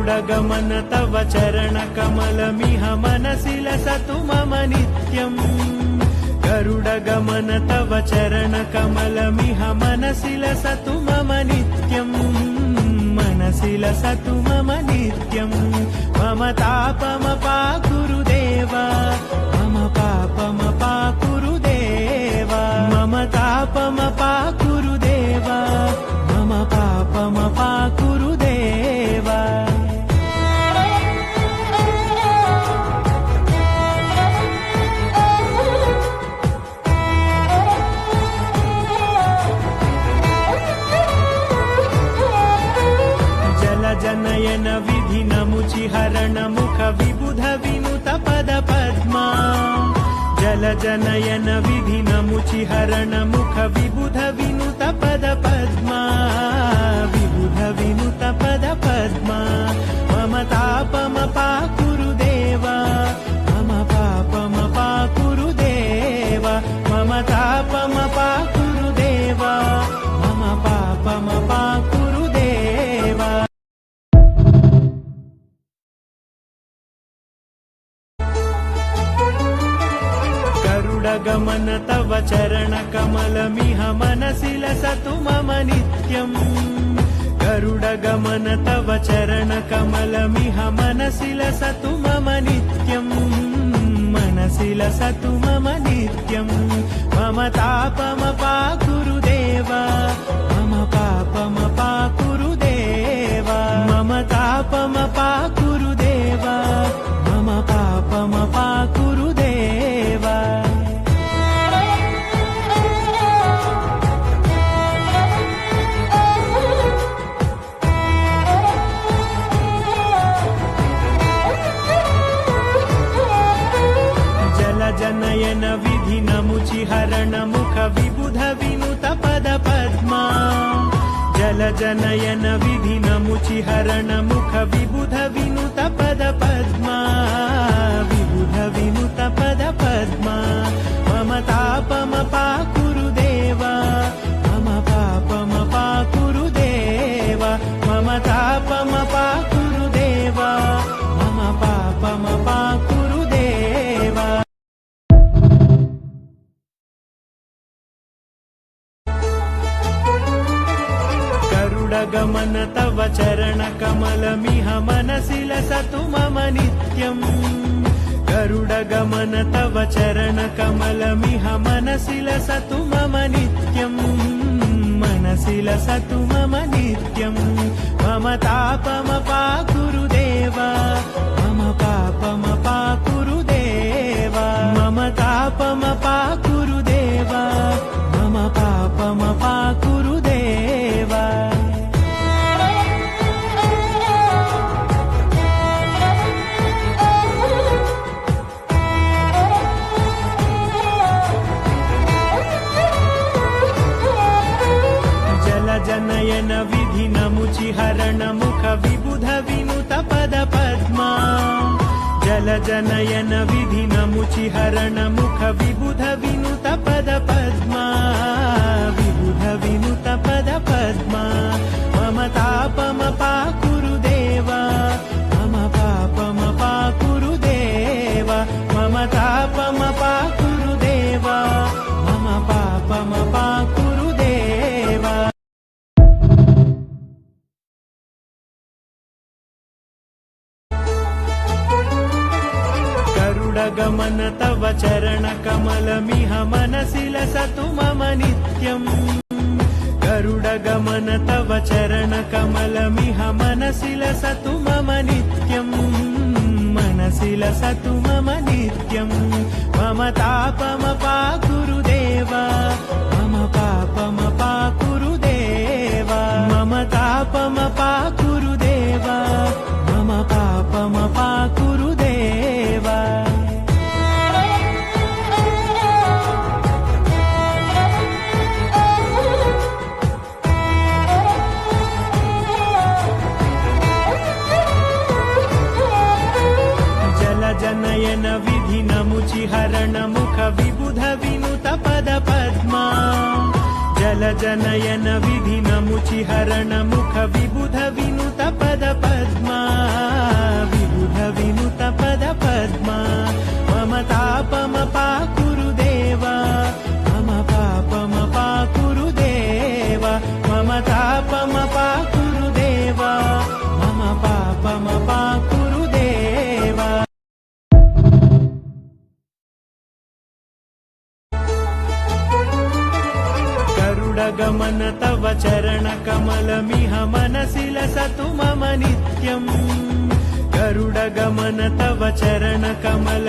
गरुडगमन तव चरणकमलमिह मनसि लसतु मम नित्यम् गरुडगमन तव चरणकमलमिह मनसि लसतु मम नित्यम् मनसि लसतु मम नित्यम् मम तापमपाकुरुदेव मम पापमपाकुरुदेव मम तापमपाकुरुदेव मम पापमपाकुरुदेव जनयन विधिन मुचिहरण मुख विबुध विनुत पद पद्मा जल जनयन विधिन मुचिहरण मुख विबुध विनुत पद पद्मा विबुध विनुत पद पद्मा मम तापमपाकुरुदेव मम पापमपाकुरुदेव मम तापमपाकुरुदेव मम पापमपाकुरुदेव गरुडगमन तव चरणकमलमिह मनसि लसतु मम नित्यम् गरुडगमन तव चरणकमलमिह मनसि लसतु मम नित्यम् मनसि लसतु मम नित्यम् मम तापमपाकुरुदेव मम पापमपाकुरुदेव मम तापमपाकुरुदेव मम पापमपाकुरुदेव जनयन विधिन मुचिहरण मुख विबुध विनुत पद पद्मा जल जनयन विधिन मुचिहरण मुख विबुध विनुत पद पद्मा विबुध विनुत पद पद्मा मम तापमपाकुरुदेव मम पापमपाकुरुदेव मम तापमपाकुरुदेव मम पापमपाकुरुदेव गरुडगमन तव चरणकमलमिह मनसि लसतु मम नित्यम् गरुडगमन तव चरणकमलमिह मनसि लसतु मम नित्यम् मनसि लसतु मम नित्यम् मम तापमपाकुरुदेव मम पापमपाकुरुदेव मम तापमपाकुरुदेव मम पापमपाकुरुदेव जनयन विधिन मुचिहरण मुख विबुध विनुत पद पद्मा जल जनयन विधिन मुचिहरण मुख विबुध विनुत पद पद्मा विबुध विनुत पद पद्मा मम तापमपाकुरुदेव मम पापमपाकुरुदेव मम तापमपाकुरुदेव मम पापमपाकुरुदेव गरुडगमन तव चरणकमलमिह मनसि लसतु मम नित्यम् गरुडगमन तव चरणकमलमिह मनसि लसतु मम नित्यम् मनसि लसतु मम नित्यम् मम तापमपाकुरुदेव मम पापमपाकुरुदेव मम तापमपाकुरुदेव मम पापमपाकुरुदेव जनयन विधिन मुचिहरण मुख विबुध विनुत पद पद्मा जल जनयन विधिन मुचिहरण मुख विबुध विनुत पद पद्मा पाकुरुदेव मम पापम पाकुरुदेव मम तापम पाकुरुदेव मम पापम पाकुरुदेव गरुडगमन तव चरणकमलमिह मनसि लसतु मम नित्यम् गरुडगमन तव चरणकमल